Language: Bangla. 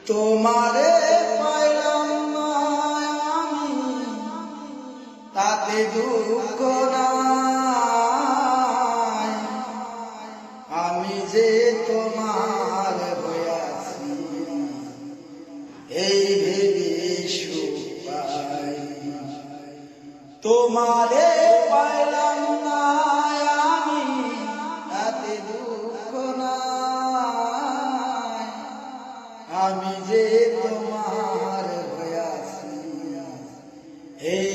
তোমারে পাইলাম না আমি, তাতে দুঃখ নাই। আমি যে তোমার হইয়াছি, এই ভেবে সুখ পাই। তোমারে পাইলাম না আমি, তাতে দুঃখ নাই। আমি যে তোমার হইয়াছি, এই